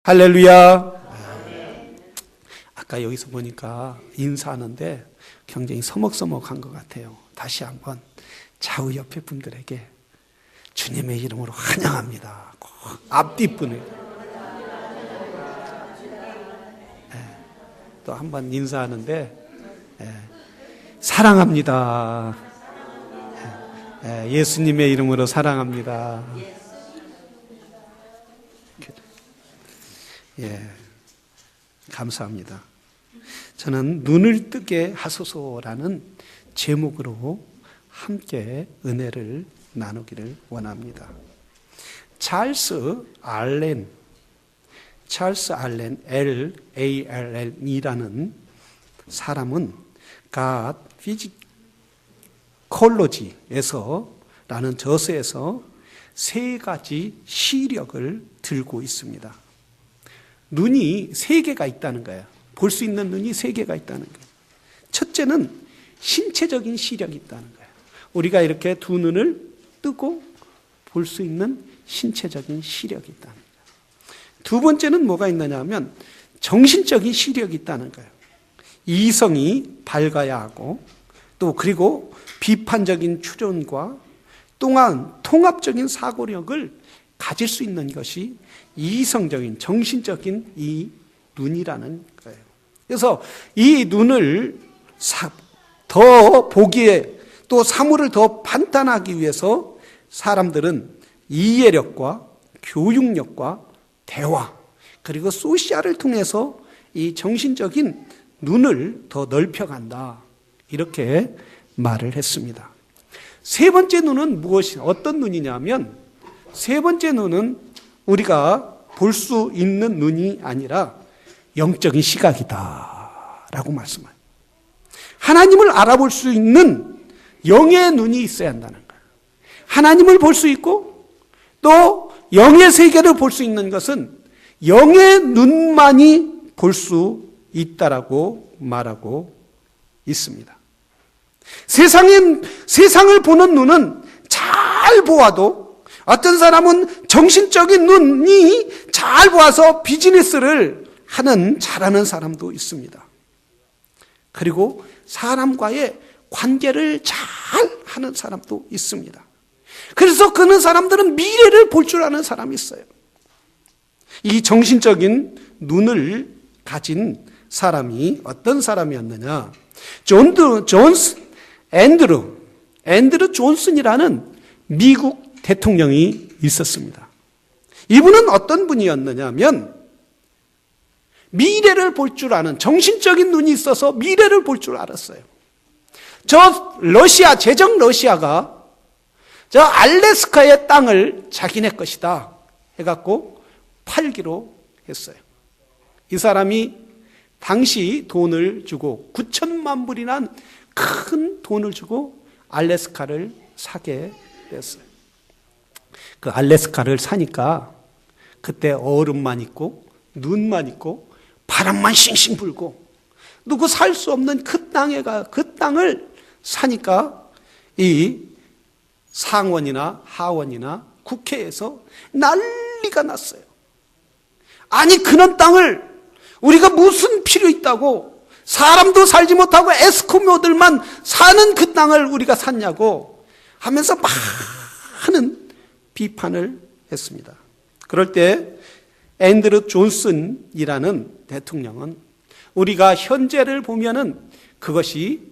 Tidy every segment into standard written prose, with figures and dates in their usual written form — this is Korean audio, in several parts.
할렐루야. 아까 여기서 보니까 인사하는데 굉장히 서먹서먹한 것 같아요. 다시 한번 좌우 옆에 분들에게 주님의 이름으로 환영합니다. 앞뒷분을 또 한번 인사하는데 사랑합니다. 예수님의 이름으로 사랑합니다. 감사합니다. 저는 눈을 뜨게 하소서라는 제목으로 함께 은혜를 나누기를 원합니다. 찰스 알렌 L.A.L.N이라는 사람은 God Physicology에서 라는 저서에서 세 가지 시력을 들고 있습니다. 눈이 세 개가 있다는 거예요. 볼 수 있는 눈이 세 개가 있다는 거예요. 첫째는 신체적인 시력이 있다는 거예요. 우리가 이렇게 두 눈을 뜨고 볼 수 있는 신체적인 시력이 있다는 거예요. 두 번째는 뭐가 있느냐 하면 정신적인 시력이 있다는 거예요. 이성이 밝아야 하고 또 그리고 비판적인 추론과 또한 통합적인 사고력을 가질 수 있는 것이 이성적인 정신적인 이 눈이라는 거예요. 그래서 이 눈을 더 보기에 또 사물을 더 판단하기 위해서 사람들은 이해력과 교육력과 대화 그리고 소시알을 통해서 이 정신적인 눈을 더 넓혀간다 이렇게 말을 했습니다. 세 번째 눈은 어떤 눈이냐면 세 번째 눈은 우리가 볼 수 있는 눈이 아니라 영적인 시각이다 라고 말씀해요. 하나님을 알아볼 수 있는 영의 눈이 있어야 한다는 거예요. 하나님을 볼 수 있고 또 영의 세계를 볼 수 있는 것은 영의 눈만이 볼 수 있다라고 말하고 있습니다. 세상을 보는 눈은 잘 보아도 어떤 사람은 정신적인 눈이 잘 보아서 비즈니스를 잘하는 사람도 있습니다. 그리고 사람과의 관계를 잘 하는 사람도 있습니다. 그래서 그런 사람들은 미래를 볼 줄 아는 사람이 있어요. 이 정신적인 눈을 가진 사람이 어떤 사람이었느냐? 앤드루 존슨이라는 미국 대통령이 있었습니다. 이분은 어떤 분이었느냐면 미래를 볼 줄 아는 정신적인 눈이 있어서 미래를 볼 줄 알았어요. 제정 러시아가 저 알래스카의 땅을 자기네 것이다 해갖고 팔기로 했어요. 이 사람이 당시 돈을 주고 9천만 불이란 큰 돈을 주고 알래스카를 사게 됐어요. 그 알래스카를 사니까 그때 얼음만 있고 눈만 있고 바람만 싱싱 불고 누구 살 수 없는 그 땅을 사니까 이 상원이나 하원이나 국회에서 난리가 났어요. 아니 그런 땅을 우리가 무슨 필요 있다고 사람도 살지 못하고 에스코모들만 사는 그 땅을 우리가 샀냐고 하면서 많은 비판을 했습니다. 그럴 때 앤드루 존슨이라는 대통령은 우리가 현재를 보면은 그것이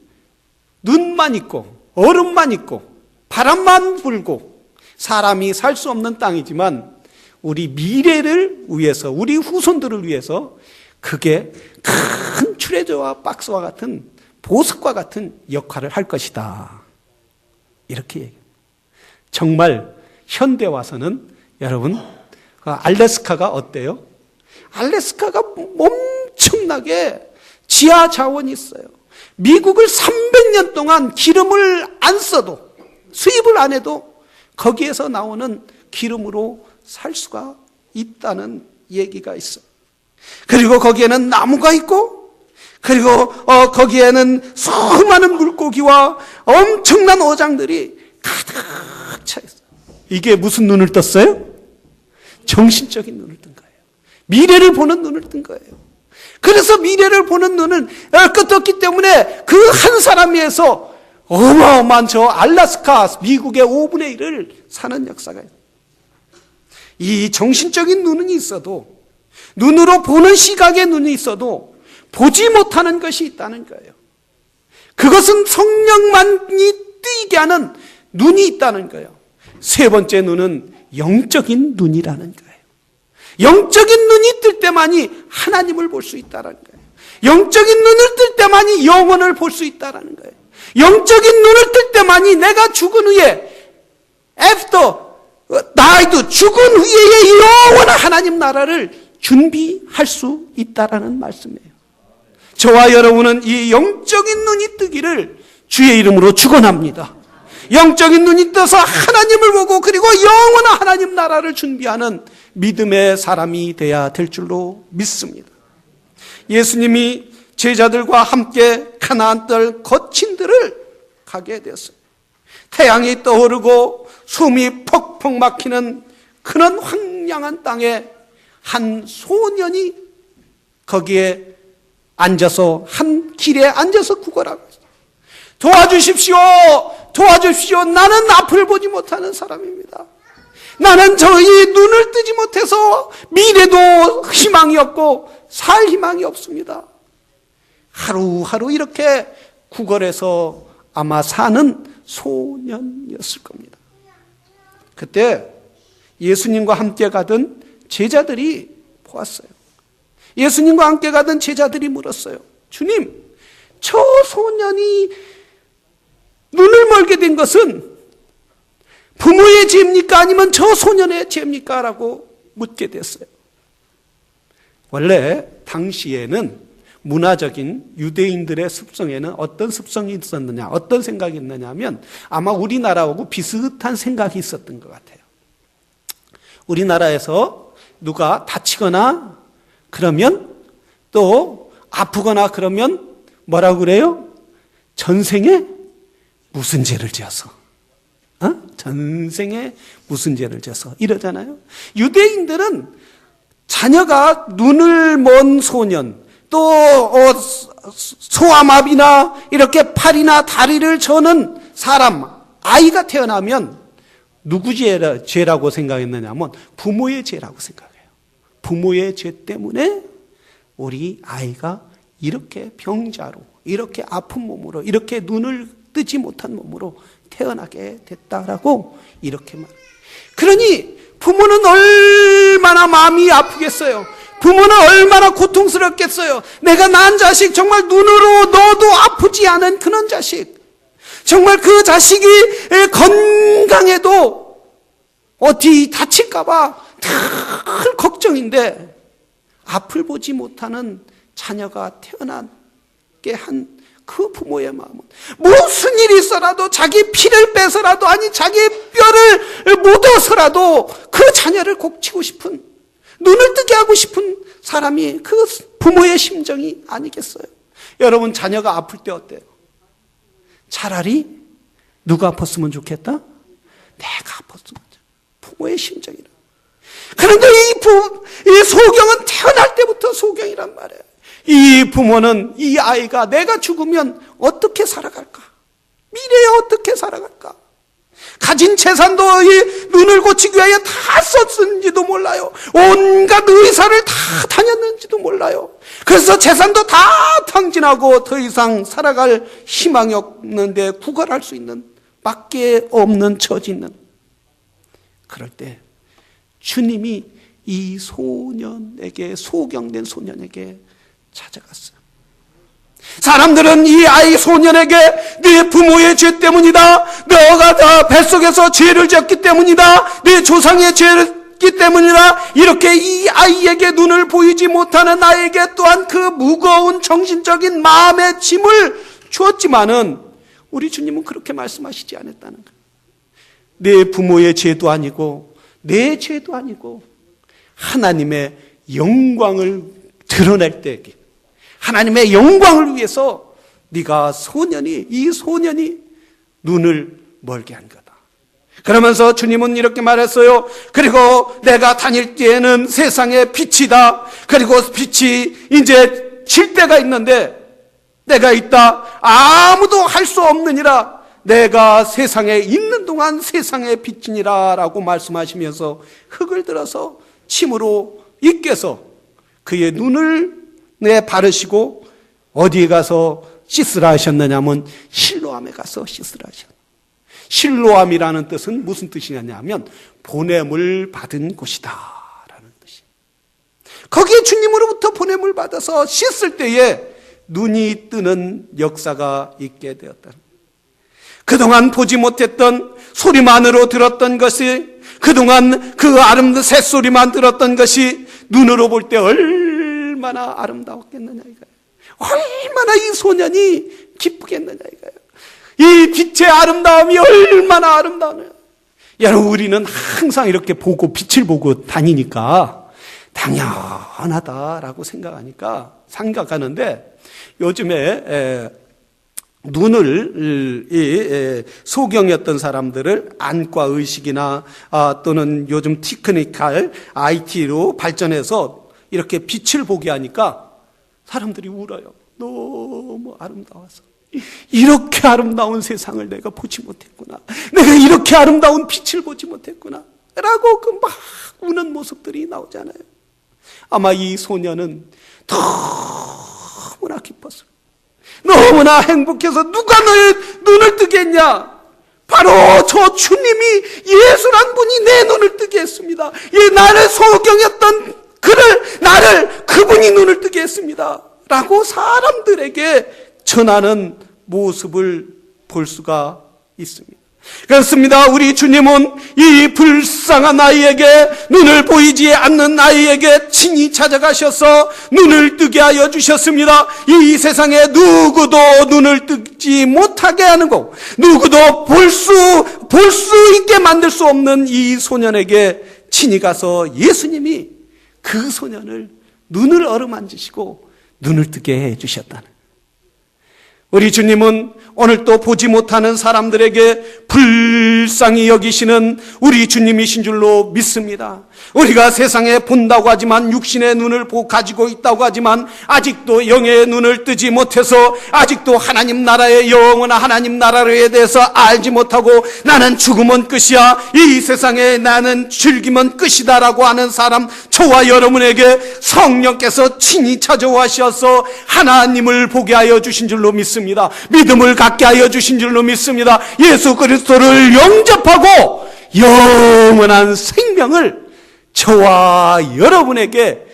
눈만 있고 얼음만 있고 바람만 불고 사람이 살 수 없는 땅이지만 우리 미래를 위해서 우리 후손들을 위해서 그게 큰 트레저와 박스와 같은 보석과 같은 역할을 할 것이다. 이렇게 얘기해요. 정말 현대 와서는 여러분 알래스카가 어때요? 알래스카가 엄청나게 지하 자원이 있어요. 미국을 300년 동안 기름을 안 써도 수입을 안 해도 거기에서 나오는 기름으로 살 수가 있다는 얘기가 있어요. 그리고 거기에는 나무가 있고 그리고 거기에는 수많은 물고기와 엄청난 어장들이 가득 차 있어요. 이게 무슨 눈을 떴어요? 정신적인 눈을 뜬 거예요. 미래를 보는 눈을 뜬 거예요. 그래서 미래를 보는 눈은 떴기 때문에 그 한 사람 위해서 어마어마한 저 알래스카 미국의 5분의 1을 사는 역사가 있어요. 이 정신적인 눈은 있어도, 눈으로 보는 시각의 눈이 있어도 보지 못하는 것이 있다는 거예요. 그것은 성령만이 뜨이게 하는 눈이 있다는 거예요. 세 번째 눈은 영적인 눈이라는 거예요. 영적인 눈이 뜰 때만이 하나님을 볼 수 있다는 거예요. 영적인 눈을 뜰 때만이 영혼을 볼 수 있다는 거예요. 영적인 눈을 뜰 때만이 내가 죽은 후에 after died, 죽은 후에 영원한 하나님 나라를 준비할 수 있다라는 말씀이에요. 저와 여러분은 이 영적인 눈이 뜨기를 주의 이름으로 축원합니다. 영적인 눈이 떠서 하나님을 보고 그리고 영원한 하나님 나라를 준비하는 믿음의 사람이 돼야 될 줄로 믿습니다. 예수님이 제자들과 함께 가나안 땅 거친 들을 가게 되었어요. 태양이 떠오르고 숨이 퍽퍽 막히는 그런 황량한 땅에 한 소년이 거기에 앉아서 한 길에 앉아서 구걸하고 있어요. 도와주십시오. 도와주십시오. 나는 앞을 보지 못하는 사람입니다. 나는 저희 눈을 뜨지 못해서 미래도 희망이 없고 살 희망이 없습니다. 하루하루 이렇게 구걸해서 아마 사는 소년이었을 겁니다. 그때 예수님과 함께 가던 제자들이 보았어요. 예수님과 함께 가던 제자들이 물었어요. 주님, 저 소년이 눈을 멀게 된 것은 부모의 죄입니까? 아니면 저 소년의 죄입니까? 라고 묻게 됐어요. 원래 당시에는 문화적인 유대인들의 습성에는 어떤 습성이 있었느냐, 어떤 생각이 있느냐 하면 아마 우리나라하고 비슷한 생각이 있었던 것 같아요. 우리나라에서 누가 다치거나 그러면 또 아프거나 그러면 뭐라고 그래요? 전생에 무슨 죄를 지어서 전생에 무슨 죄를 지어서 이러잖아요. 유대인들은 자녀가 눈을 먼 소년 또 소아마비나 이렇게 팔이나 다리를 저는 사람 아이가 태어나면 누구 죄라고 생각했느냐 하면 부모의 죄라고 생각해요. 부모의 죄 때문에 우리 아이가 이렇게 병자로 이렇게 아픈 몸으로 이렇게 눈을 뜨지 못한 몸으로 태어나게 됐다라고 이렇게 말해요. 그러니 부모는 얼마나 마음이 아프겠어요. 부모는 얼마나 고통스럽겠어요. 내가 낳은 자식 정말 눈으로 넣어도 아프지 않은 그런 자식, 정말 그 자식이 건강해도 어디 다칠까봐 늘 걱정인데 앞을 보지 못하는 자녀가 태어나게 한 그 부모의 마음은 무슨 일이 있어라도 자기 피를 빼서라도 아니 자기 뼈를 묻어서라도 그 자녀를 곡치고 싶은, 눈을 뜨게 하고 싶은 사람이 그 부모의 심정이 아니겠어요? 여러분, 자녀가 아플 때 어때요? 차라리 누가 아팠으면 좋겠다? 내가 아팠으면. 부모의 심정이라. 그런데 이 소경은 태어날 때부터 소경이란 말이에요. 이 부모는 이 아이가 내가 죽으면 어떻게 살아갈까? 미래에 어떻게 살아갈까? 가진 재산도 이 눈을 고치기 위해 다 썼는지도 몰라요. 온갖 의사를 다 다녔는지도 몰라요. 그래서 재산도 다 탕진하고 더 이상 살아갈 희망이 없는데 구걸할 수 있는 밖에 없는 처지는, 그럴 때 주님이 이 소년에게, 소경된 소년에게 찾아갔어요. 사람들은 이 아이 소년에게 네 부모의 죄 때문이다, 너가 다 뱃속에서 죄를 지었기 때문이다, 네 조상의 죄를 기 때문이다, 이렇게 이 아이에게 눈을 보이지 못하는 아이에게 또한 그 무거운 정신적인 마음의 짐을 주었지만은 우리 주님은 그렇게 말씀하시지 않았다는 거예요. 내 부모의 죄도 아니고 내 죄도 아니고 하나님의 영광을 드러낼 때, 하나님의 영광을 위해서 네가 이 소년이 눈을 멀게 한 거다. 그러면서 주님은 이렇게 말했어요. 그리고 내가 다닐 때에는 세상의 빛이다. 그리고 빛이 이제 질 때가 있는데 내가 있다. 아무도 할 수 없느니라. 내가 세상에 있는 동안 세상의 빛이니라 라고 말씀하시면서 흙을 들어서 침으로 입게서 그의 눈을 바르시고 어디에 가서 씻으라 하셨느냐면 실로암에 가서 씻으라 하셨다. 실로암이라는 뜻은 무슨 뜻이냐면 보냄을 받은 곳이다 라는 뜻이에요. 거기에 주님으로부터 보냄을 받아서 씻을 때에 눈이 뜨는 역사가 있게 되었다. 그동안 보지 못했던 소리만으로 들었던 것이, 그동안 그 아름다운 새소리만 들었던 것이 눈으로 볼 때 얼마나 아름다웠겠느냐 이거예요. 얼마나 이 소년이 기쁘겠느냐 이거예요. 이 빛의 아름다움이 얼마나 아름다우냐. 여러분, 우리는 항상 이렇게 보고 빛을 보고 다니니까 당연하다라고 생각하는데 요즘에 눈을 소경이었던 사람들을 안과 의식이나 또는 요즘 테크니컬 IT로 발전해서 이렇게 빛을 보게 하니까 사람들이 울어요. 너무 아름다워서. 이렇게 아름다운 세상을 내가 보지 못했구나. 내가 이렇게 아름다운 빛을 보지 못했구나. 라고 그 막 우는 모습들이 나오잖아요. 아마 이 소년은 너무나 기뻤어요. 너무나 행복해서 누가 너의 눈을 뜨게 했냐? 바로 저 주님이, 예수란 분이 내 눈을 뜨게 했습니다. 나를 소경했던 그분이 눈을 뜨게 했습니다. 라고 사람들에게 전하는 모습을 볼 수가 있습니다. 그렇습니다. 우리 주님은 이 불쌍한 아이에게, 눈을 보이지 않는 아이에게 친히 찾아가셔서 눈을 뜨게 하여 주셨습니다. 이 세상에 누구도 눈을 뜨지 못하게 하는 것, 누구도 볼 수 있게 만들 수 없는 이 소년에게 친히 가서 예수님이 그 소년을 눈을 어루만지시고 눈을 뜨게 해 주셨다는. 우리 주님은 오늘 또 보지 못하는 사람들에게 불쌍히 여기시는 우리 주님이신 줄로 믿습니다. 우리가 세상에 본다고 하지만, 육신의 눈을 가지고 있다고 하지만 아직도 영의 눈을 뜨지 못해서 아직도 하나님 나라의 영원한 하나님 나라에 대해서 알지 못하고 나는 죽으면 끝이야, 이 세상에 나는 즐기면 끝이다라고 하는 사람, 저와 여러분에게 성령께서 친히 찾아와셔서 하나님을 보게 하여 주신 줄로 믿습니다. 믿음을 갖게 하여 주신 줄로 믿습니다. 예수 그리스도를 영접하고 영원한 생명을 저와 여러분에게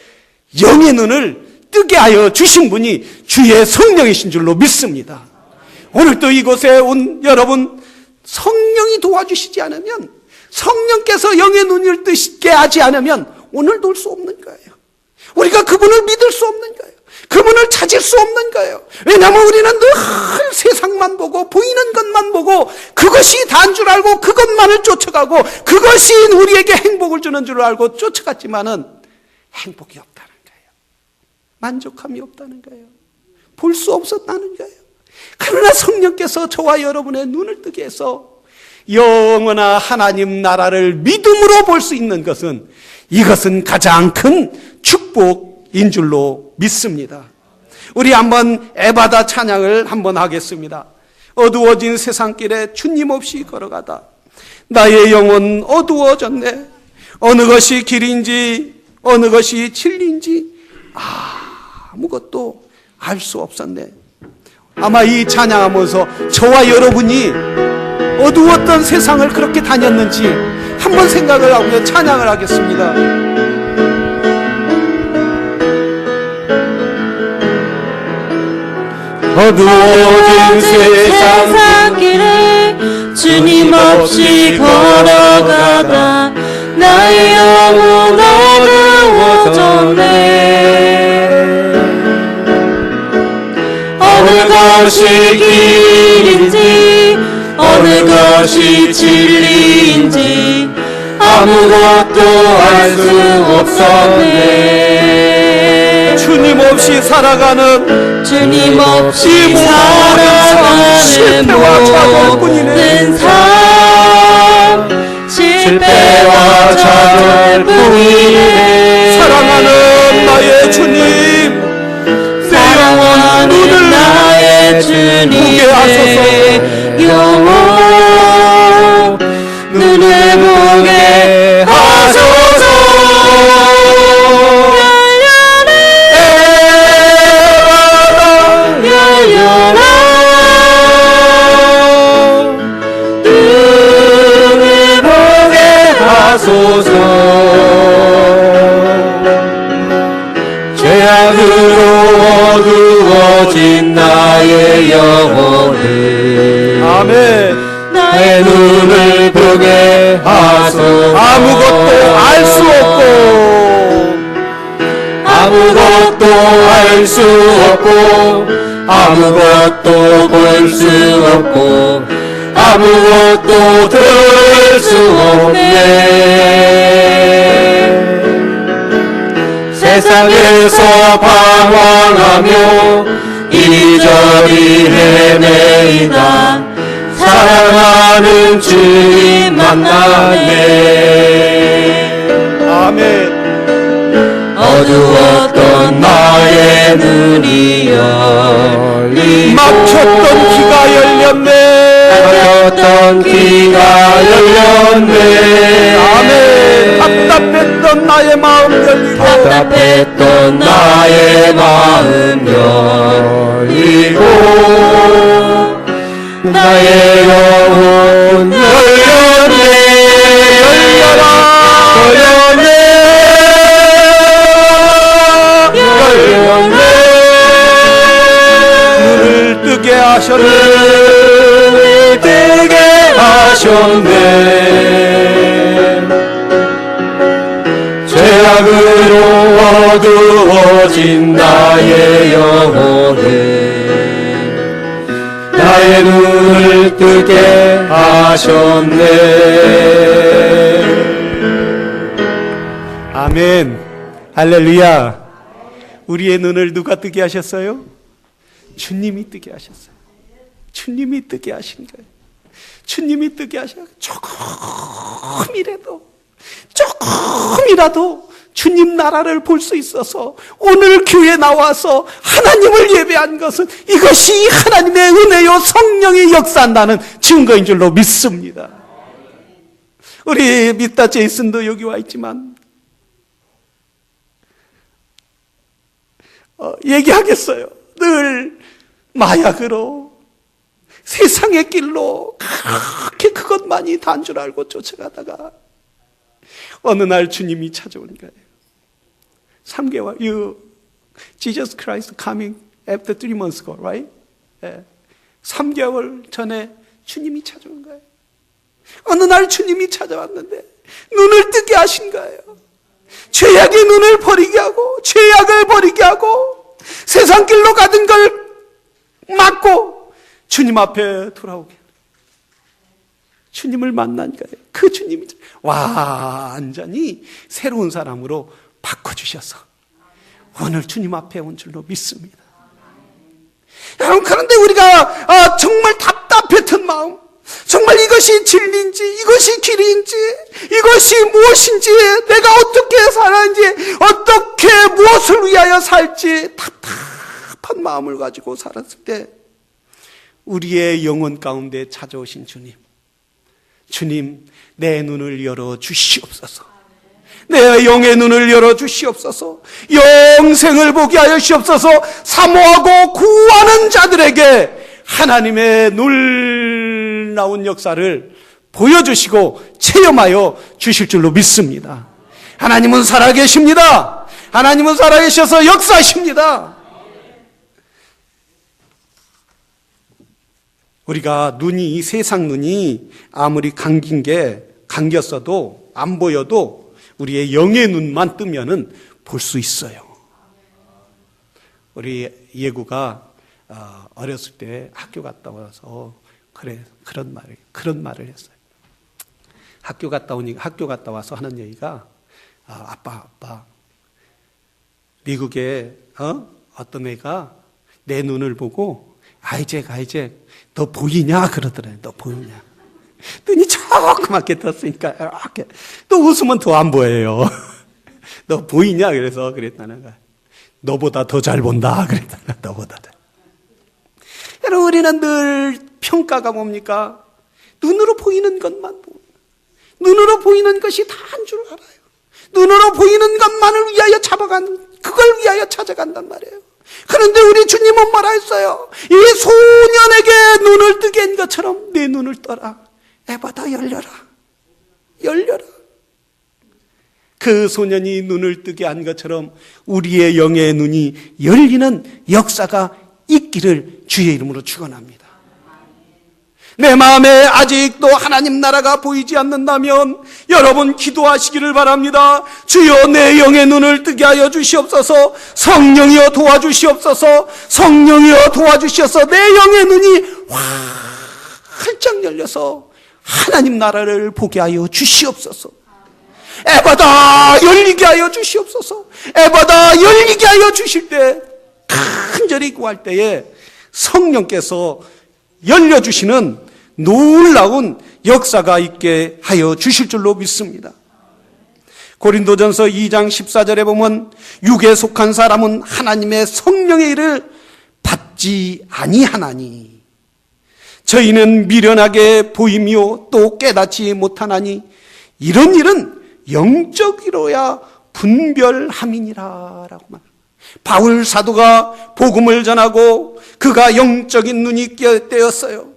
영의 눈을 뜨게 하여 주신 분이 주의 성령이신 줄로 믿습니다. 오늘도 이곳에 온 여러분, 성령이 도와주시지 않으면, 성령께서 영의 눈을 뜨게 하지 않으면 오늘도 올 수 없는 거예요. 우리가 그분을 믿을 수 없는 거예요. 그분을 찾을 수 없는 거예요. 왜냐하면 우리는 늘 세상만 보고 보이는 것만 보고 그것이 다인 줄 알고 그것만을 쫓아가고 그것이 우리에게 행복을 주는 줄 알고 쫓아갔지만은 행복이 없다는 거예요. 만족함이 없다는 거예요. 볼 수 없었다는 거예요. 그러나 성령께서 저와 여러분의 눈을 뜨게 해서 영원한 하나님 나라를 믿음으로 볼 수 있는 것은, 이것은 가장 큰 축복인 줄로 믿습니다. 우리 한번 에바다 찬양을 한번 하겠습니다. 어두워진 세상길에 주님 없이 걸어가다 나의 영혼 어두워졌네. 어느 것이 길인지 어느 것이 진리인지 아무것도 알 수 없었네. 아마 이 찬양하면서 저와 여러분이 어두웠던 세상을 그렇게 다녔는지 한번 생각을 하고 찬양을 하겠습니다. 어두워진 세상 길에 주님 없이 걸어가다 나의 영혼 어두워졌네. 어느 것이 길인지 어느 것이 진리인지 아무것도 알 수 없었네. 주님 없이 살아가는, 주님 없이 살아가는 실패와 좌절뿐이네. 모든 삶 위해 사랑하는 나의 주님, 사랑하는 나의 주님 보게 하소서. 영원 눈을 보게 하소서. 열려라 눈을 보게 하소서. 죄악으로 어두워진 나의 영혼을 아멘. 나의 눈을 보게 하소서. 아무것도 알 수 없고 아무것도 알 수 없고 아무것도 볼 수 없고 아무것도 들을 수 없네. 세상에서 방황하며 이리저리 헤매이다 사랑하는 주님 만났네. 아멘. 어두웠던 나의 눈이 열리고 막혔던 귀가 열렸네. 막혔던 귀가 열렸네. 아멘. 답답했던 나의 마음 열리고 답답했던 나의 마음 열리고 나의 영혼 열렸네. 열려라 열렸네. 열렸네. 눈을 뜨게 하셨네. 눈을 뜨게 하셨네. 죄악으로 어두워진 나의 영혼을 나의 눈을 뜨게 하셨네. 아멘. 할렐루야. 우리의 눈을 누가 뜨게 하셨어요? 주님이 뜨게 하셨어요. 주님이 뜨게 하신 거예요. 주님이 뜨게 하셔서 조금이라도 주님 나라를 볼 수 있어서 오늘 교회에 나와서 하나님을 예배한 것은 이것이 하나님의 은혜요 성령이 역사한다는 증거인 줄로 믿습니다. 우리 미타 제이슨도 여기 와 있지만 얘기하겠어요. 늘 마약으로 세상의 길로 그렇게 그것만이 단 줄 알고 쫓아가다가 어느 날 주님이 찾아온 거예요. 3개월, Jesus Christ coming after 3 months ago, right? 3개월 전에 주님이 찾아온 거예요. 어느 날 주님이 찾아왔는데 눈을 뜨게 하신 거예요. 죄악의 눈을 버리게 하고 죄악을 버리게 하고 세상 길로 가던 걸 막고 주님 앞에 돌아오게 주님을 만난 거예요. 그 주님이 완전히 새로운 사람으로 바꿔주셔서 오늘 주님 앞에 온 줄로 믿습니다. 여러분, 그런데 우리가 정말 답답했던 마음, 정말 이것이 진리인지 이것이 길인지 이것이 무엇인지 내가 어떻게 살았는지 어떻게 무엇을 위하여 살지 답답한 마음을 가지고 살았을 때 우리의 영혼 가운데 찾아오신 주님 내 눈을 열어 주시옵소서. 내 영의 눈을 열어 주시옵소서. 영생을 보게 하여 주시옵소서. 사모하고 구하는 자들에게 하나님의 놀라운 역사를 보여주시고 체험하여 주실 줄로 믿습니다. 하나님은 살아계십니다. 하나님은 살아계셔서 역사하십니다. 우리가 이 세상 눈이 아무리 감겼어도 안 보여도 우리의 영의 눈만 뜨면은 볼 수 있어요. 우리 예구가 어렸을 때 학교 갔다 와서 그런 말을 했어요. 학교 갔다 와서 하는 얘기가 아빠 미국에 어떤 애가 내 눈을 보고 이제 너 보이냐 그러더래요. 너 보이냐? 눈이 조그맣게 떴으니까 이렇게 또 웃으면 더 안 보여요. 너 보이냐? 그래서 그랬다는 거야. 너보다 더 잘 본다. 그랬다는 거야. 너보다 더. 여러분, 우리는 늘 평가가 뭡니까? 눈으로 보이는 것만 보고, 눈으로 보이는 것이 다인 줄 알아요. 눈으로 보이는 것만을 위하여 그걸 위하여 찾아간단 말이에요. 그런데 우리 주님은 뭐라 했어요? 이 소년에게 눈을 뜨게 한 것처럼 내 눈을 떠라. 에바다, 열려라. 열려라. 그 소년이 눈을 뜨게 한 것처럼 우리의 영의 눈이 열리는 역사가 있기를 주의 이름으로 축원합니다. 내 마음에 아직도 하나님 나라가 보이지 않는다면 여러분 기도하시기를 바랍니다. 주여, 내 영의 눈을 뜨게 하여 주시옵소서. 성령이여 도와주시옵소서. 성령이여 도와주셔서 내 영의 눈이 활짝 열려서 하나님 나라를 보게 하여 주시옵소서. 에바다, 열리게 하여 주시옵소서. 에바다, 열리게 하여 주실 때 간절히 구할 때에 성령께서 열려주시는 놀라운 역사가 있게 하여 주실 줄로 믿습니다. 고린도전서 2장 14절에 보면 육에 속한 사람은 하나님의 성령의 일을 받지 아니하나니 저희는 미련하게 보이며 또 깨닫지 못하나니 이런 일은 영적이로야 분별함이니라 라고 말합니다. 바울 사도가 복음을 전하고 그가 영적인 눈이 떼었어요.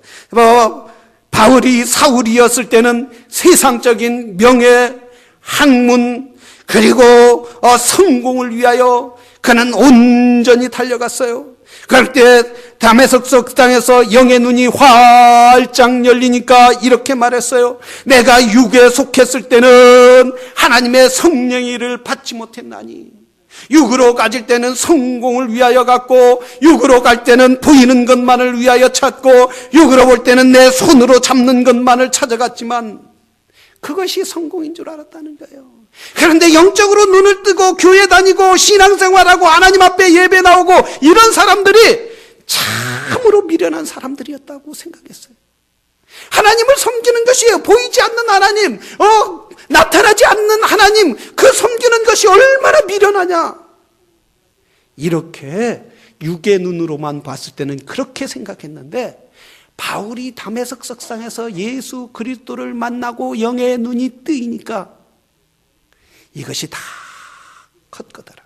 바울이 사울이었을 때는 세상적인 명예, 학문, 그리고 성공을 위하여 그는 온전히 달려갔어요. 그럴 때 다메섹 석당에서 영의 눈이 활짝 열리니까 이렇게 말했어요. 내가 육에 속했을 때는 하나님의 성령의 일을 받지 못했나니 육으로 가질 때는 성공을 위하여 갔고 육으로 갈 때는 보이는 것만을 위하여 찾고 육으로 볼 때는 내 손으로 잡는 것만을 찾아갔지만 그것이 성공인 줄 알았다는 거예요. 그런데 영적으로 눈을 뜨고 교회 다니고 신앙생활하고 하나님 앞에 예배 나오고 이런 사람들이 참으로 미련한 사람들이었다고 생각했어요. 하나님을 섬기는 것이에요. 보이지 않는 하나님, 나타나지 않는 하나님, 그 섬기는 것이 얼마나 미련하냐. 이렇게 육의 눈으로만 봤을 때는 그렇게 생각했는데 바울이 다메섹 석상에서 예수 그리스도를 만나고 영의 눈이 뜨이니까 이것이 다 컸거더라.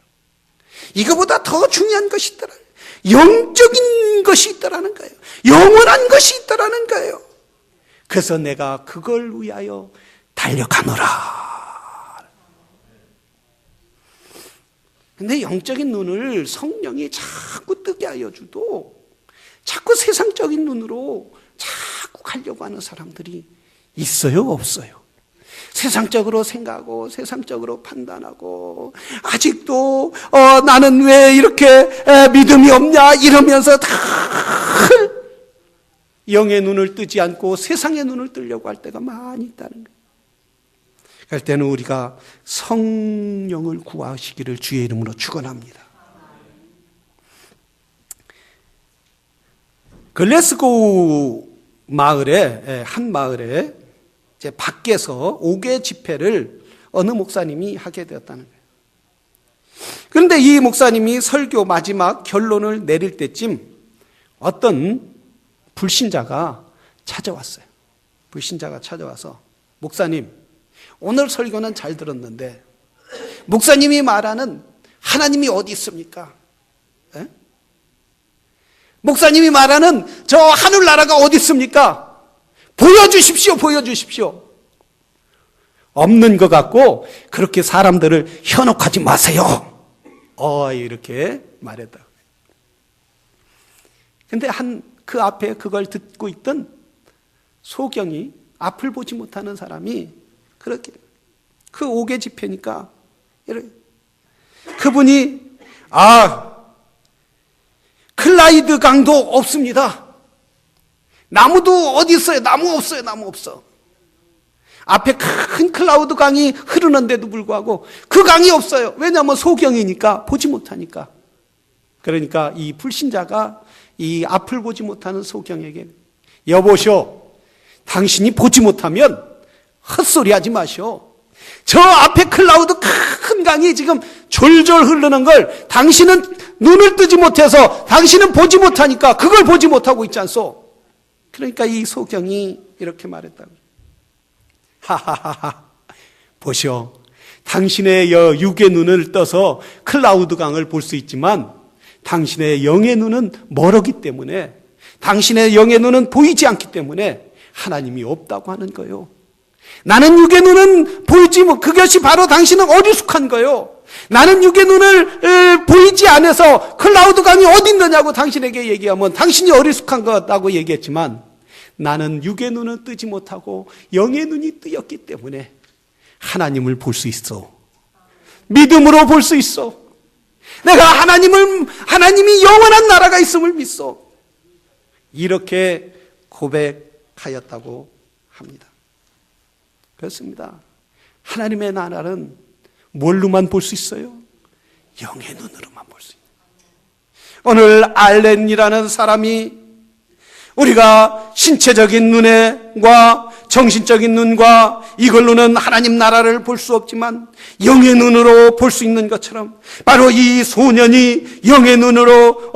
이거보다 더 중요한 것이 있더라. 영적인 것이 있더라는 거예요. 영원한 것이 있더라는 거예요. 그래서 내가 그걸 위하여 달려가노라. 근데 영적인 눈을 성령이 자꾸 뜨게 하여 주도 자꾸 세상적인 눈으로 자꾸 가려고 하는 사람들이 있어요, 없어요? 세상적으로 생각하고 세상적으로 판단하고 아직도 나는 왜 이렇게 믿음이 없냐 이러면서 다 영의 눈을 뜨지 않고 세상의 눈을 뜨려고 할 때가 많이 있다는 거예요. 그럴 때는 우리가 성령을 구하시기를 주의 이름으로 축원합니다. 글래스고우 마을에 한 마을에 이제 밖에서 5개 집회를 어느 목사님이 하게 되었다는 거예요. 그런데 이 목사님이 설교 마지막 결론을 내릴 때쯤 어떤 불신자가 찾아왔어요. 불신자가 찾아와서 목사님, 오늘 설교는 잘 들었는데 목사님이 말하는 하나님이 어디 있습니까? 에? 목사님이 말하는 저 하늘나라가 어디 있습니까? 보여주십시오, 보여주십시오. 없는 것 같고 그렇게 사람들을 현혹하지 마세요. 이렇게 말했다. 근데 그 앞에 그걸 듣고 있던 소경이 앞을 보지 못하는 사람이 그렇게 그 5개 집회니까 그분이 클라이드 강도 없습니다. 나무도 어디 있어요? 나무 없어요. 나무 없어. 앞에 큰 클라우드 강이 흐르는데도 불구하고 그 강이 없어요. 왜냐하면 소경이니까 보지 못하니까. 그러니까 이 불신자가 이 앞을 보지 못하는 소경에게 여보시오, 당신이 보지 못하면 헛소리 하지 마시오. 저 앞에 클라우드 큰 강이 지금 졸졸 흐르는 걸 당신은 눈을 뜨지 못해서 당신은 보지 못하니까 그걸 보지 못하고 있지 않소? 그러니까 이 소경이 이렇게 말했다고. 하하하하. 보시오. 당신의 육의 눈을 떠서 클라우드 강을 볼 수 있지만 당신의 영의 눈은 멀었기 때문에, 당신의 영의 눈은 보이지 않기 때문에 하나님이 없다고 하는 거예요. 나는 육의 눈은 보이지 못, 그것이 바로 당신은 어리숙한 거예요. 나는 육의 눈을 보이지 않아서 클라우드 강이 어디 있느냐고 당신에게 얘기하면 당신이 어리숙한 거라고 얘기했지만, 나는 육의 눈은 뜨지 못하고 영의 눈이 뜨였기 때문에 하나님을 볼 수 있어. 믿음으로 볼 수 있어. 내가 하나님이 영원한 나라가 있음을 믿소. 이렇게 고백하였다고 합니다. 그렇습니다. 하나님의 나라는 뭘로만 볼 수 있어요? 영의 눈으로만 볼 수 있어요. 오늘 알렌이라는 사람이 우리가 신체적인 눈과 정신적인 눈과 이걸로는 하나님 나라를 볼 수 없지만 영의 눈으로 볼 수 있는 것처럼, 바로 이 소년이 영의 눈으로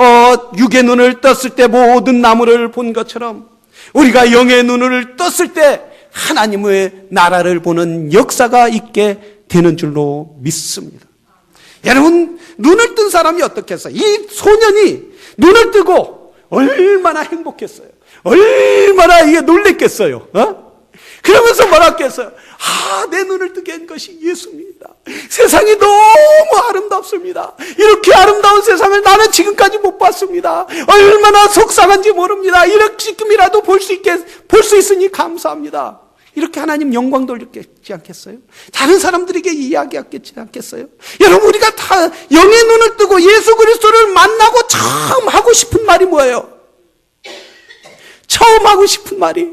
육의 눈을 떴을 때 모든 나무를 본 것처럼 우리가 영의 눈을 떴을 때 하나님의 나라를 보는 역사가 있게 되는 줄로 믿습니다. 여러분, 눈을 뜬 사람이 어떻겠어요? 이 소년이 눈을 뜨고 얼마나 행복했어요. 얼마나 이게 놀랬겠어요. 그러면서 뭐라겠어요? 내 눈을 뜨게 한 것이 예수입니다. 세상이 너무 아름답습니다. 이렇게 아름다운 세상을 나는 지금까지 못 봤습니다. 얼마나 속상한지 모릅니다. 이렇게끔이라도 볼 수 있으니 감사합니다. 이렇게 하나님 영광 돌렸겠지 않겠어요? 다른 사람들에게 이야기했겠지 않겠어요? 여러분, 우리가 다 영의 눈을 뜨고 예수 그리스도를 만나고 처음 하고 싶은 말이 뭐예요? 처음 하고 싶은 말이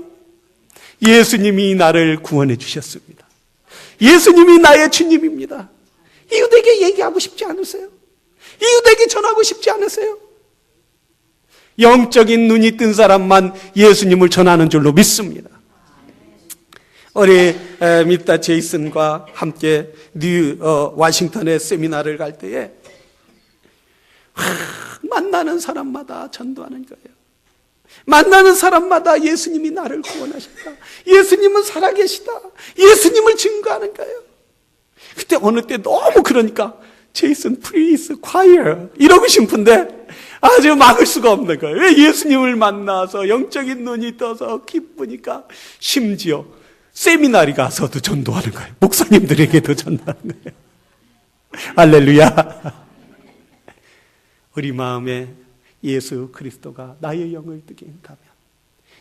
예수님이 나를 구원해 주셨습니다. 예수님이 나의 주님입니다. 이웃에게 얘기하고 싶지 않으세요? 이웃에게 전하고 싶지 않으세요? 영적인 눈이 뜬 사람만 예수님을 전하는 줄로 믿습니다. 우리 미타 제이슨과 함께 워싱턴에 세미나를 갈 때에 만나는 사람마다 전도하는 거예요. 만나는 사람마다 예수님이 나를 구원하셨다. 예수님은 살아계시다. 예수님을 증거하는 거예요. 그때 어느 때 너무 그러니까 제이슨 플리즈 콰이어 이러고 싶은데 아주 막을 수가 없는 거예요. 왜? 예수님을 만나서 영적인 눈이 떠서 기쁘니까 심지어 세미나리 가서도 전도하는 거예요. 목사님들에게도 전도하는 거예요. 할렐루야. 우리 마음에 예수 그리스도가 나의 영을 뜨게 한다면,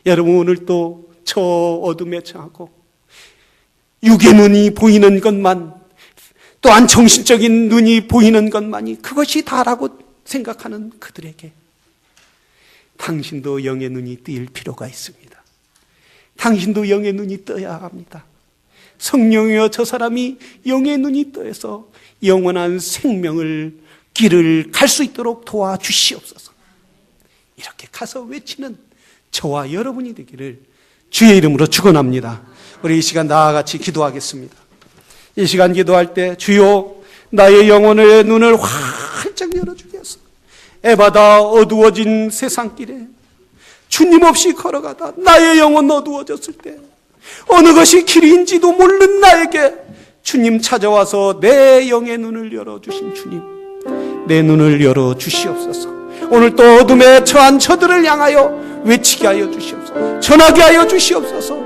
여러분 오늘 또 저 어둠에 처하고 육의 눈이 보이는 것만, 또한 정신적인 눈이 보이는 것만이 그것이 다라고 생각하는 그들에게 당신도 영의 눈이 뜨일 필요가 있습니다. 당신도 영의 눈이 떠야 합니다. 성령이여, 저 사람이 영의 눈이 떠서 영원한 생명을 길을 갈 수 있도록 도와주시옵소서. 이렇게 가서 외치는 저와 여러분이 되기를 주의 이름으로 축원합니다. 우리 이 시간 다 같이 기도하겠습니다. 이 시간 기도할 때 주여, 나의 영혼의 눈을 활짝 열어주게 하소서. 에바다 어두워진 세상길에 주님 없이 걸어가다 나의 영혼 어두워졌을 때 어느 것이 길인지도 모르는 나에게 주님 찾아와서 내 영의 눈을 열어주신 주님, 내 눈을 열어주시옵소서. 오늘 또 어둠에 처한 저들을 향하여 외치게 하여 주시옵소서. 전하게 하여 주시옵소서.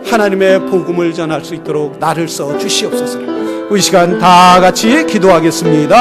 하나님의 복음을 전할 수 있도록 나를 써 주시옵소서. 우리 시간 다 같이 기도하겠습니다.